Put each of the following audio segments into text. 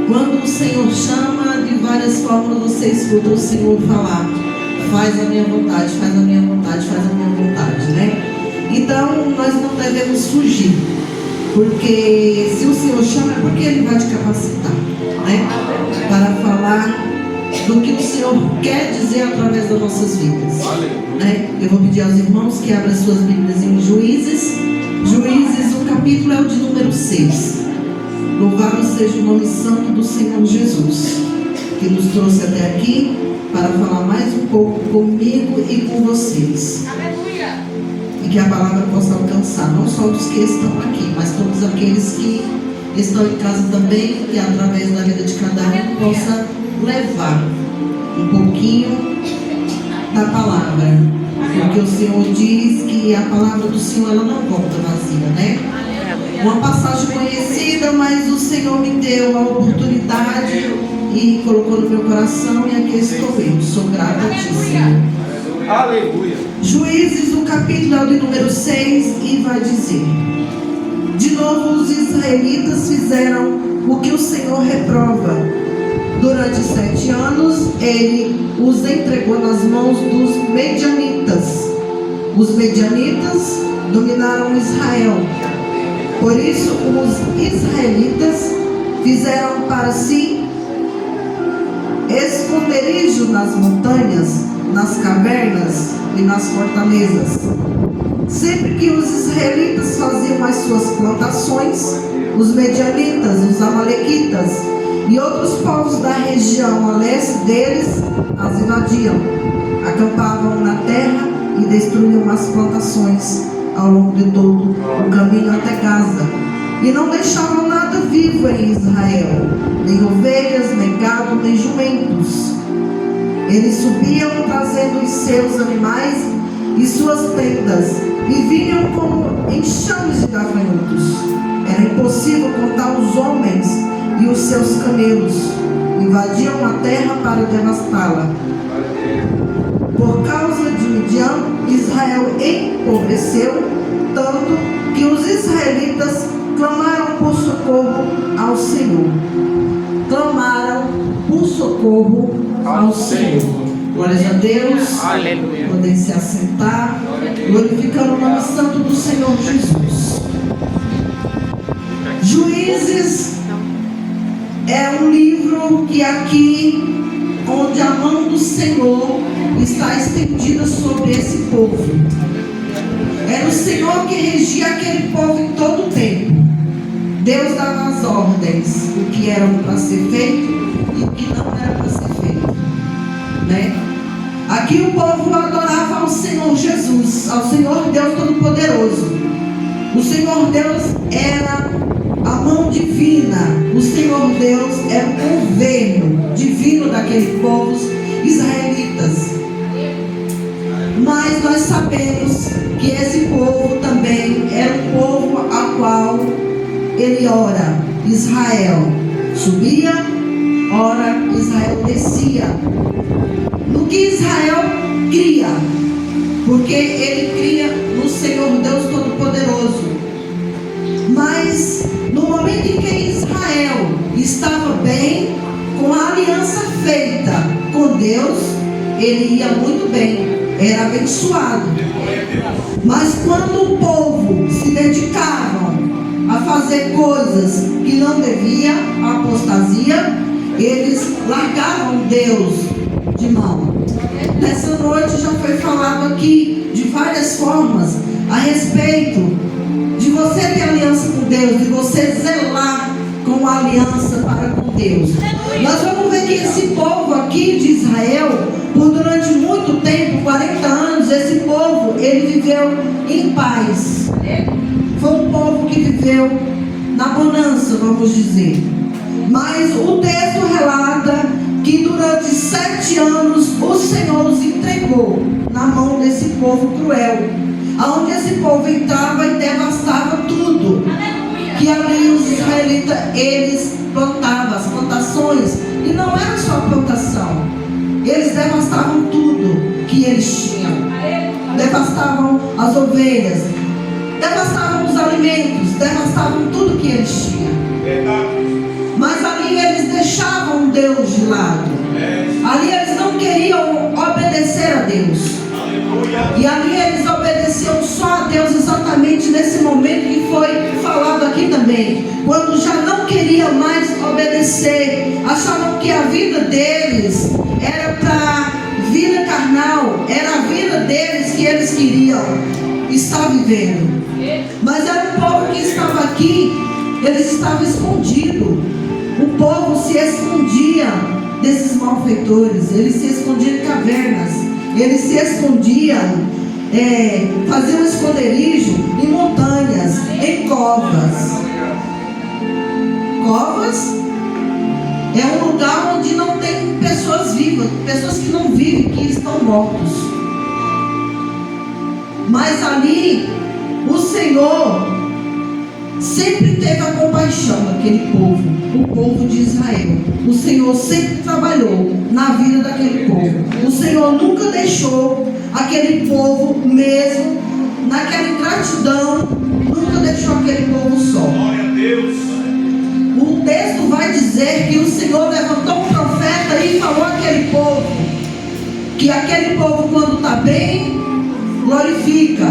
Quando o Senhor chama, de várias formas você escuta o Senhor falar: faz a minha vontade, faz a minha vontade, faz a minha vontade, né? Então nós não devemos fugir, porque se o Senhor chama é porque Ele vai te capacitar, né? Para falar do que o Senhor quer dizer através das nossas vidas, né? Eu vou pedir aos irmãos que abram as suas Bíblias em Juízes. Juízes, o capítulo é o de número 6. Louvado seja o nome santo do Senhor Jesus, que nos trouxe até aqui para falar mais um pouco comigo e com vocês. Aleluia. E que a palavra possa alcançar não só os que estão aqui, mas todos aqueles que estão em casa também, que através da vida de cada um possa levar um pouquinho da palavra, porque o Senhor diz que a palavra do Senhor ela não volta vazia, né? Uma passagem conhecida, mas o Senhor me deu a oportunidade e colocou no meu coração, e aqui estou eu. Sou grata a Ti, Senhor. Aleluia. Juízes, o capítulo é o de número 6, e vai dizer: de novo os israelitas fizeram o que o Senhor reprova. Durante 7 anos ele os entregou nas mãos dos medianitas. Os medianitas dominaram Israel. Por isso os israelitas fizeram para si esconderijo nas montanhas, nas cavernas e nas fortalezas. Sempre que os israelitas faziam as suas plantações, os medianitas, os amalequitas e outros povos da região a leste deles as invadiam, acampavam na terra e destruíam as plantações ao longo de todo o caminho até Gaza, e não deixavam nada vivo em Israel, nem ovelhas, nem gado, nem jumentos. Eles subiam trazendo os seus animais e suas tendas, e vinham como enxames de gafanhotos. Era impossível contar os homens e os seus camelos. Invadiam a terra para devastá-la. Por causa de Midian, Israel empobreceu tanto que os israelitas clamaram por socorro ao Senhor. Clamaram por socorro ao Senhor. Glória a Deus. Aleluia. Podem se assentar, glorificando o nome santo do Senhor Jesus. Juízes é um livro que aqui, onde a mão do Senhor está estendida sobre esse povo. Era o Senhor que regia aquele povo em todo o tempo. Deus dava as ordens, o que era para ser feito e o que não era para ser feito, né? Aqui o povo adorava ao Senhor Jesus, ao Senhor Deus Todo-Poderoso. O Senhor Deus era a mão divina. O Senhor Deus era o governo divino daquele povo, os israelitas. Mas nós sabemos que esse povo também era um povo a qual ele ora. Israel subia, ora Israel descia. No que Israel cria, porque ele cria no Senhor Deus Todo-Poderoso. Mas no momento em que Israel estava bem, com a aliança feita com Deus, ele ia muito bem, era abençoado. Mas quando o povo se dedicavam a fazer coisas que não devia, a apostasia, eles largavam Deus de mão. Nessa noite já foi falado aqui de várias formas a respeito de você ter aliança com Deus, de você zelar com a aliança para com Deus. Nós vamos ver que esse povo aqui de Israel, por durante muito tempo, 40 anos, esse povo, ele viveu em paz. Foi um povo que viveu na bonança, vamos dizer. Mas o texto relata que durante 7 anos o Senhor os entregou na mão desse povo cruel, aonde esse povo entrava e devastava tudo. Que ali os israelitas, eles plantavam as plantações, e não era só plantação, eles devastavam tudo que eles tinham. Devastavam as ovelhas, devastavam os alimentos, devastavam tudo que eles tinham. Mas ali eles de lado. Ali eles não queriam obedecer a Deus. E ali eles obedeciam só a Deus exatamente nesse momento que foi falado aqui também. Quando já não queriam mais obedecer, achavam que a vida deles era para vida carnal, era a vida deles que eles queriam estar vivendo. Mas era um povo que estava aqui, eles estavam escondidos. O povo se escondia desses malfeitores, eles se escondiam em cavernas, eles se escondiam, faziam esconderijo em montanhas, em covas. Covas é um lugar onde não tem pessoas vivas, pessoas que não vivem, que estão mortos. Mas ali o Senhor sempre teve a compaixão daquele povo, o povo de Israel. O Senhor sempre trabalhou na vida daquele povo. O Senhor nunca deixou aquele povo, mesmo naquela ingratidão, nunca deixou aquele povo só. Glória a Deus. O texto vai dizer que o Senhor levantou um profeta e falou àquele povo, que aquele povo, quando está bem, glorifica,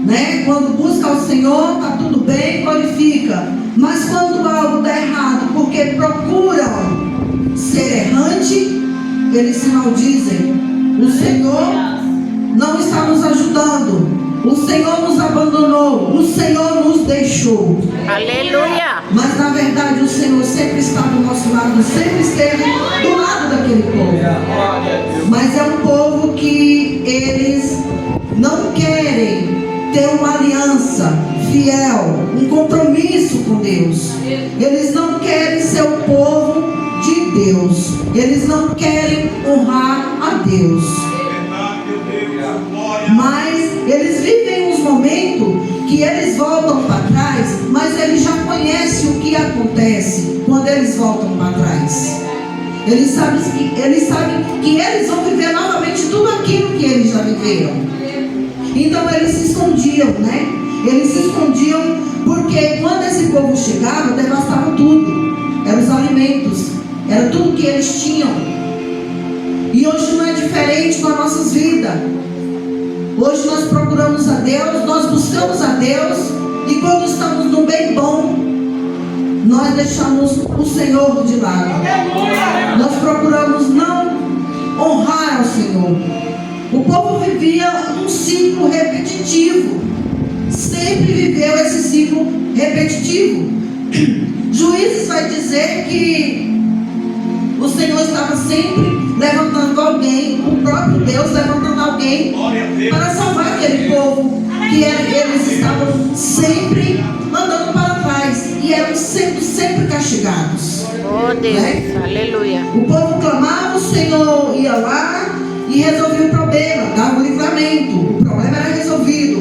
né? Quando busca o Senhor, está tudo bem, glorifica. Mas quando algo está errado, porque procuram ser errante, eles se maldizem. O Senhor não está nos ajudando. O Senhor nos abandonou. O Senhor nos deixou. Aleluia. Mas na verdade o Senhor sempre está do nosso lado, sempre esteve do lado daquele povo. Mas é um povo que eles não querem ter uma aliança fiel, um compromisso com Deus. Eles não querem ser o povo de Deus. Eles não querem honrar a Deus. Mas eles vivem uns momentos que eles voltam para trás, mas eles já conhecem o que acontece quando eles voltam para trás. Eles sabem que eles vão viver novamente tudo aquilo que eles já viveram. Então eles se escondiam, né? Eles se escondiam porque quando esse povo chegava, devastava tudo. Eram os alimentos, era tudo que eles tinham. E hoje não é diferente com as nossas vidas. Hoje nós procuramos a Deus, nós buscamos a Deus, e quando estamos no bem bom, nós deixamos o Senhor de lado. Nós procuramos não honrar ao Senhor. O povo vivia um ciclo repetitivo, sempre viveu esse ciclo repetitivo. Juízes vai dizer que o Senhor estava sempre levantando alguém, o próprio Deus levantando alguém para salvar aquele povo, que eles estavam sempre andando para trás e eram sempre castigados. Oh Deus, né? Aleluia. O povo clamava, o Senhor ia lá e resolvia o problema, dava um livramento, o problema era resolvido.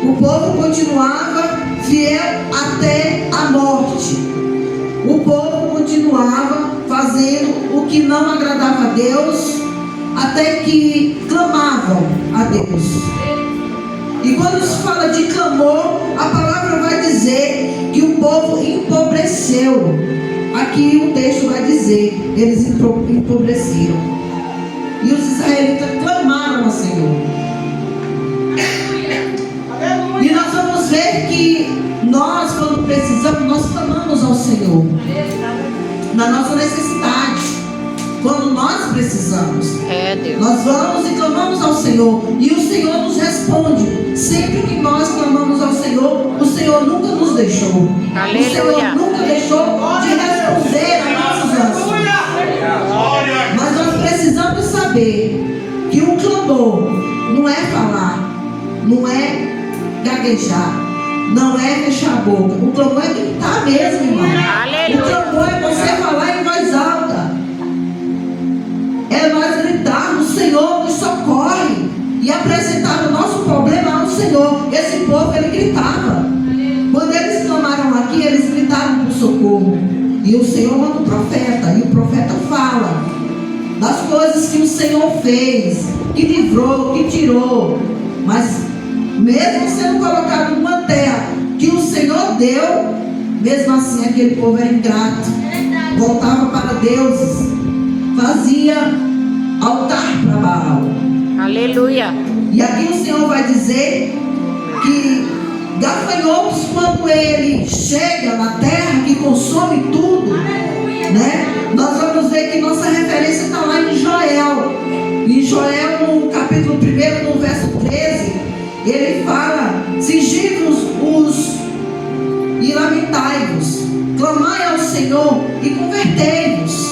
O povo continuava fiel até a morte. O povo continuava fazendo o que não agradava a Deus, até que clamavam a Deus. E quando se fala de clamor, a palavra vai dizer que o povo empobreceu. Aqui o texto vai dizer, eles empobreceram. E os israelitas clamaram ao Senhor. E nós vamos ver que nós, quando precisamos, nós clamamos ao Senhor. Na nossa necessidade, quando nós precisamos, Deus. Nós vamos e clamamos ao Senhor, e o Senhor nos responde. Sempre que nós clamamos ao Senhor, o Senhor nunca nos deixou. Aleluia. O Senhor nunca deixou de responder a nossos anseios. Mas nós precisamos saber que o clamor não é falar, não é gaguejar, não é fechar a boca. O clamor é gritar mesmo, irmão. Aleluia. O clamor é você falar em voz alta. É nós gritarmos, Senhor, nos socorre, e apresentar o nosso problema ao Senhor. Esse povo, ele gritava. Quando eles clamaram aqui, eles gritaram por socorro. E o Senhor manda o profeta, e o profeta fala das coisas que o Senhor fez, que livrou, que tirou. Mas mesmo sendo colocado numa terra que o Senhor deu, mesmo assim aquele povo era ingrato. voltava para deuses, fazia altar para Baal. Aleluia. E aqui o Senhor vai dizer que gafanhotos, quando ele chega na terra que consome tudo, né? Nós vamos ver que nossa referência está lá em Joel. Em Joel, no capítulo 1, no verso 13, ele fala: cingivos e lamentai-vos, clamai ao Senhor e convertei-vos.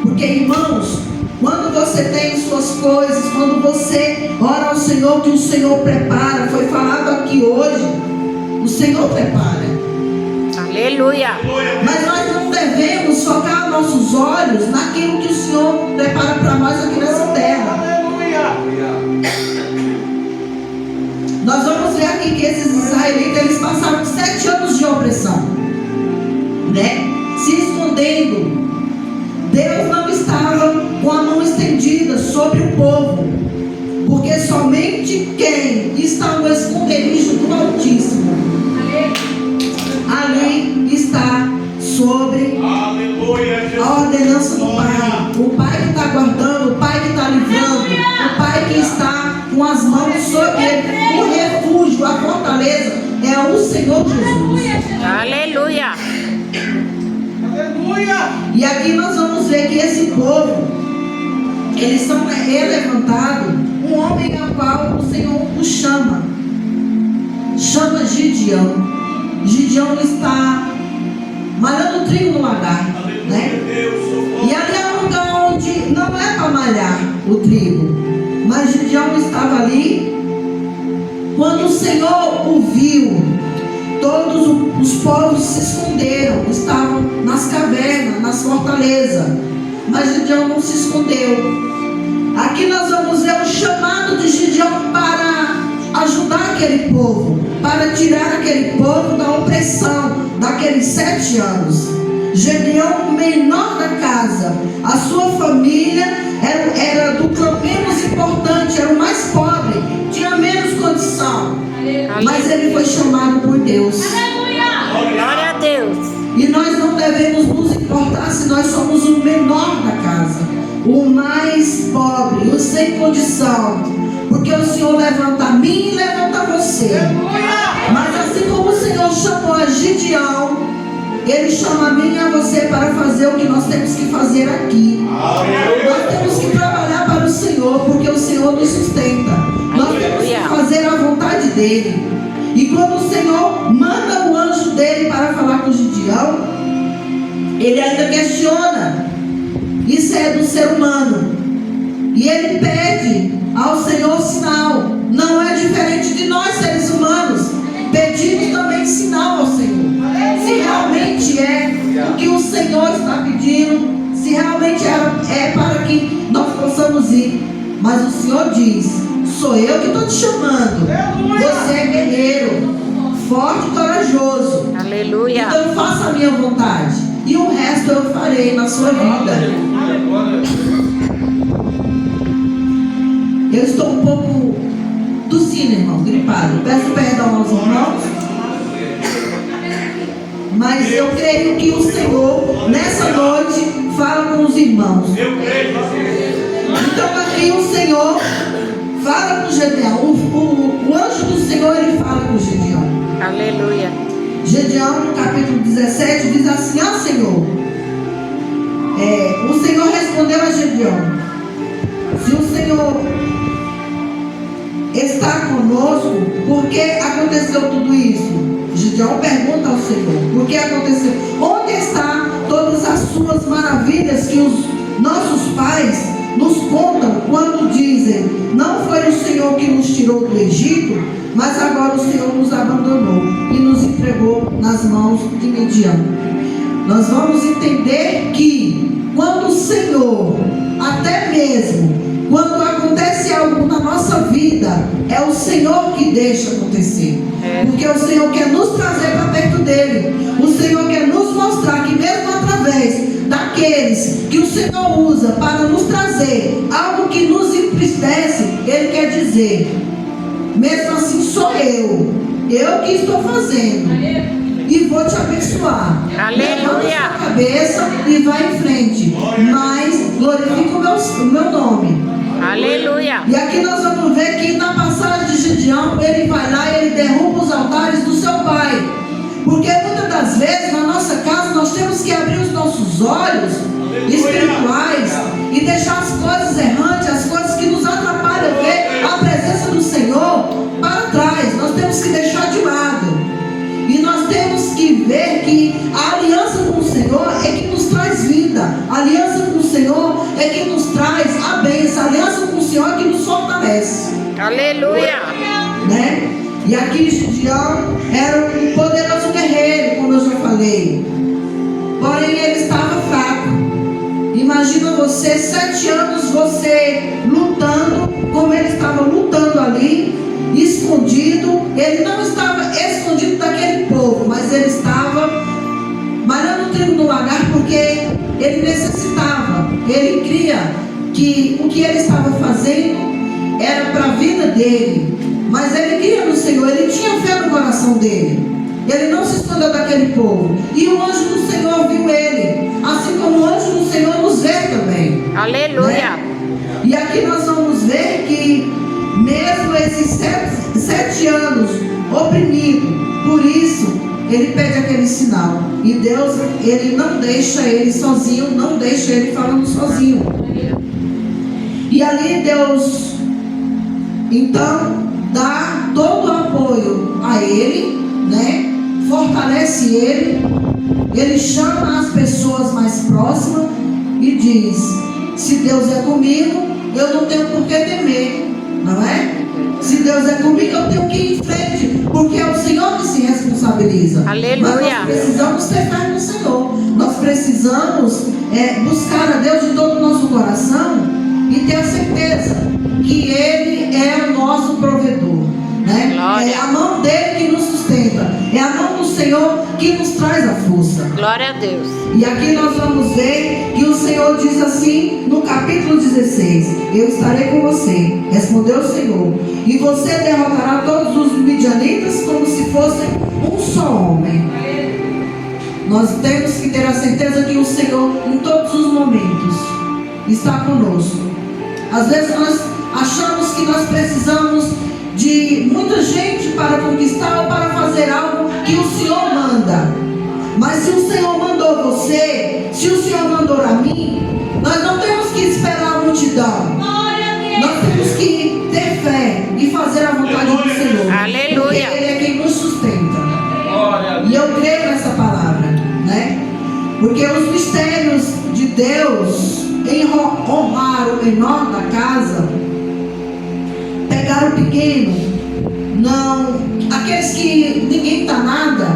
Porque, irmãos, quando você tem suas coisas, quando você ora ao Senhor, que o Senhor prepara, foi falado aqui hoje, o Senhor prepara. Aleluia. Mas nós não devemos focar nossos olhos naquilo que o Senhor prepara para nós aqui nessa terra. Nós vamos ver aqui que esses israelitas, eles passaram 7 anos de opressão, né? Se escondendo. Deus não estava com a mão estendida sobre o povo, porque somente quem está no esconderijo do Altíssimo, ali está sobre a ordenança do Pai. O Pai que está guardando, o Pai que está livrando, o Pai que está com as mãos sobre ele. O refúgio, a fortaleza é o Senhor Jesus. Aleluia. E aqui nós vamos ver que esse povo, eles são levantados, um homem ao qual o Senhor o chama Gideão. Gideão está malhando trigo no lagar, né? E ali é um lugar onde não é para malhar o trigo, mas Gideão estava ali. Quando o Senhor o viu, todos os povos se esconderam, estavam nas cavernas, nas fortalezas, mas Gideão não se escondeu. Aqui nós vamos ver o chamado de Gideão para ajudar aquele povo, para tirar aquele povo da opressão daqueles 7 anos. Gideão, o menor da casa, a sua família era do clã menos importante, era o mais pobre, tinha menos condição, mas ele foi chamado por Deus. Glória a Deus. E nós não devemos nos importar se nós somos o menor da casa, o mais pobre, o sem condição, porque o Senhor levanta a mim e levanta você. Mas assim como o Senhor chamou a Gideão, Ele chama a mim e a você para fazer o que nós temos que fazer aqui. Nós temos que trabalhar para o Senhor, porque o Senhor nos sustenta. Nós temos que fazer a vontade dEle. E quando o Senhor manda o anjo dele para falar com Gideão, ele ainda questiona. Isso é do ser humano. E ele pede ao Senhor sinal. Não é diferente de nós, seres humanos. Pedimos também sinal ao Senhor. Se realmente é o que o Senhor está pedindo, se realmente é para que nós possamos ir. Mas o Senhor diz: sou eu que estou te chamando. Você é guerreiro, forte e corajoso. Aleluia. Então faça a minha vontade, e o resto eu farei na sua vida. Eu estou um pouco tossindo, irmão, gripado. Peço perdão aos irmãos, mas eu creio que o Senhor nessa noite fala com os irmãos. Então aqui o Senhor fala com Gideão. O anjo do Senhor, ele fala com Gideão. Aleluia. Gideão, no capítulo 17, diz assim: ó Senhor, o Senhor respondeu a Gideão: se o Senhor está conosco, por que aconteceu tudo isso? Gideão pergunta ao Senhor: por que aconteceu? Onde estão todas as suas maravilhas que os nossos pais nos contam quando dizem: não foi o Senhor que nos tirou do Egito, mas agora o Senhor nos abandonou e nos entregou nas mãos de Midian. Nós vamos entender que quando o Senhor, até mesmo quando acontece algo na nossa vida, é o Senhor que deixa acontecer. Porque o Senhor quer nos trazer para perto dele. O Senhor quer nos mostrar que mesmo através daqueles que o Senhor usa para nos trazer algo que nos entristece, Ele quer dizer: mesmo assim sou eu que estou fazendo. e vou te abençoar. Aleluia. Levanta a sua cabeça e vai em frente, mas glorifica o meu nome. Aleluia. E aqui nós vamos ver que na passagem de Gideão, ele vai lá e ele derruba os altares do seu pai. Porque muitas das vezes na nossa casa nós temos que abrir os nossos olhos espirituais e deixar as coisas errantes, as coisas que nos atrapalham ver a presença do Senhor para trás. Nós temos que deixar de lado. E nós temos que ver que a aliança com o Senhor é que nos traz vida. A aliança com o Senhor é que nos traz a bênção. A aliança com o Senhor é que nos fortalece. Aleluia. Né? E aqui Gideão era um poderoso guerreiro, como eu já falei. Porém ele estava fraco. Imagina você, 7 anos você lutando, como ele estava lutando ali, escondido. Ele não estava escondido daquele povo, mas ele estava malhando o trigo no lagar, porque ele necessitava. Ele cria que o que ele estava fazendo era para a vida dele, mas ele cria no Senhor. Ele tinha fé no coração dele. Ele não se escondeu daquele povo. E o anjo do Senhor viu ele, assim como o anjo do Senhor nos vê também. Aleluia. Né? E aqui nós vamos ver que mesmo esses 7 anos oprimido, por isso ele pede aquele sinal. E Deus, ele não deixa ele sozinho, não deixa ele falando sozinho. E ali Deus então dá todo o apoio a ele, né? Fortalece ele chama as pessoas mais próximas e diz: se Deus é comigo, eu não tenho por que temer, não é? Se Deus é comigo, eu tenho que ir em frente, porque é o Senhor que se responsabiliza. Aleluia. Mas nós precisamos ter fé no Senhor. Nós precisamos buscar a Deus de todo o nosso coração e ter a certeza que Ele é o nosso provedor, né? Glória. É a mão dele que nos sustenta, é a mão do Senhor que nos traz a força. Glória a Deus. E aqui nós vamos ver que o Senhor diz assim no capítulo 16: eu estarei com você, respondeu o Senhor, e você derrotará todos os midianitas como se fossem um só homem. Nós temos que ter a certeza que o Senhor em todos os momentos está conosco. Às vezes nós achamos que nós precisamos de muita gente para conquistar ou para fazer algo que o Senhor manda. Mas se o Senhor mandou você, se o Senhor mandou a mim, nós não temos que esperar a multidão. Nós temos que ter fé e fazer a vontade do Senhor. Aleluia. Porque Ele é quem nos sustenta. E eu creio nessa palavra, né? Porque os mistérios de Deus em honrar o menor da casa, pegar o pequeno, não, aqueles que ninguém está nada,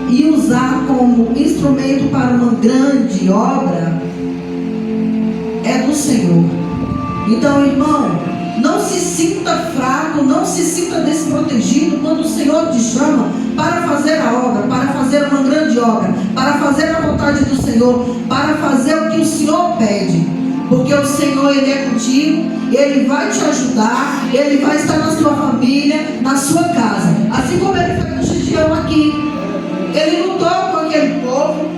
e usar como instrumento para uma grande obra, é do Senhor. Então, irmão, não se sinta fraco, não se sinta desprotegido quando o Senhor te chama para fazer a obra, para fazer uma grande obra, para fazer a vontade do Senhor, para fazer o que o Senhor pede. Porque o Senhor, Ele é contigo, Ele vai te ajudar, Ele vai estar na sua família, na sua casa. Assim como Ele foi com Gideão aqui. Ele lutou com aquele povo,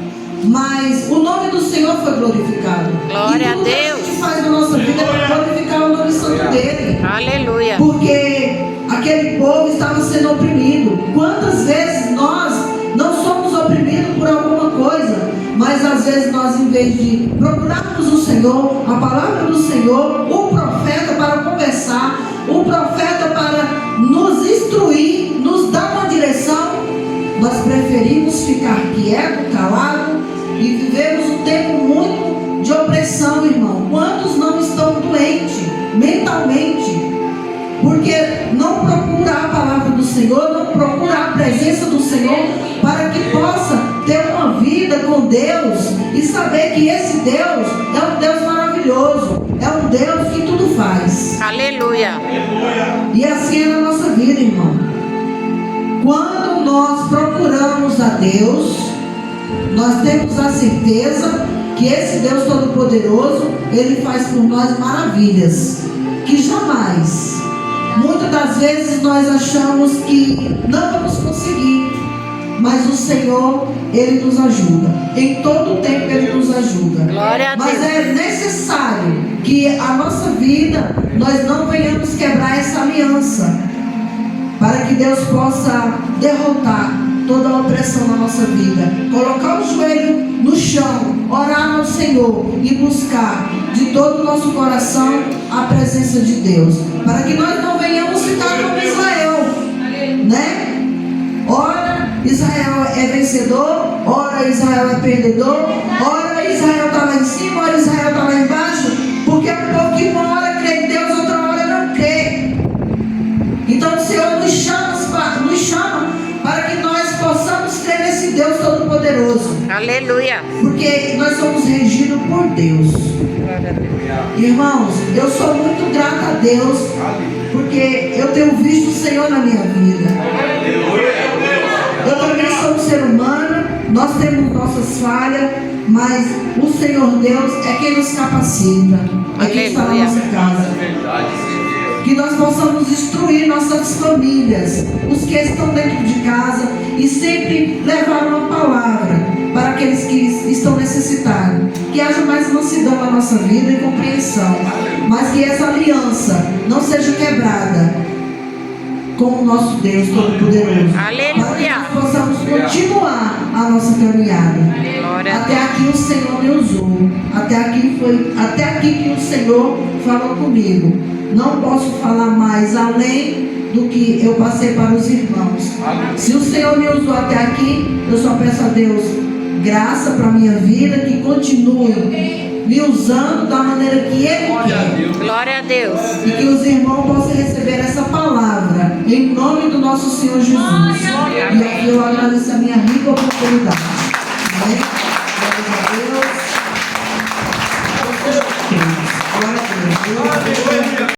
mas o nome do Senhor foi glorificado. Glória e tudo a Deus. que a gente faz na nossa vida é para glorificar o nome santo dele. Aleluia. Porque aquele povo estava sendo oprimido. Quantas vezes nós não somos oprimidos por alguma coisa, mas às vezes nós, em vez de procurarmos o Senhor, a palavra do Senhor, o profeta para conversar, o profeta para nos instruir, nos dar uma direção, nós preferimos ficar quieto, calado e vivemos um tempo muito de opressão, irmão. Quantos não estão doentes mentalmente? Porque não procura a palavra do Senhor, não procura a presença do Senhor para que possa ter uma vida com Deus e saber que esse Deus é um Deus maravilhoso, é um Deus que tudo faz. Aleluia. E assim é na nossa vida, irmão. Quando nós procuramos a Deus, nós temos a certeza que esse Deus Todo-Poderoso, Ele faz por nós maravilhas que jamais, muitas das vezes nós achamos que não vamos conseguir, mas o Senhor, Ele nos ajuda. Em todo tempo Ele nos ajuda. Glória a Mas Deus. é necessário que a nossa vida, nós não venhamos quebrar essa aliança, para que Deus possa derrotar toda a opressão na nossa vida. Colocar o joelho no chão, orar ao Senhor e buscar de todo o nosso coração a presença de Deus, para que nós não venhamos ficar como Israel, né? Ora Israel é vencedor, ora Israel é perdedor, ora Israel está lá em cima, ora Israel está lá embaixo, porque é um povo que uma hora crê em Deus, outra hora não crê. Então o Senhor nos chama para que nós possamos crer nesse Deus Todo-Poderoso, Aleluia. porque nós somos regidos por Deus. Glória a Deus. Irmãos, eu sou muito grata a Deus, porque eu tenho visto o Senhor na minha vida. Eu também sou um ser humano, nós temos nossas falhas, mas o Senhor Deus é quem nos capacita, é quem está na Aleluia. nossa casa. Que nós possamos instruir nossas famílias, os que estão dentro de casa, e sempre levar uma palavra para aqueles que estão necessitados. Que haja mais mansidão na nossa vida e compreensão, mas que essa aliança não seja quebrada com o nosso Deus Todo-Poderoso. Aleluia. Para que nós possamos continuar a nossa caminhada. Glória a Até aqui o Senhor me usou. Até aqui que o Senhor falou comigo. Não posso falar mais além do que eu passei para os irmãos. Se o Senhor me usou até aqui, eu só peço a Deus graça para a minha vida, que continue me usando da maneira que Ele quer. Glória a Deus. E que os irmãos possam receber essa palavra em nome do nosso Senhor Jesus. E aqui eu agradeço a minha rica oportunidade. Amém? Glória a Deus. Glória a Deus.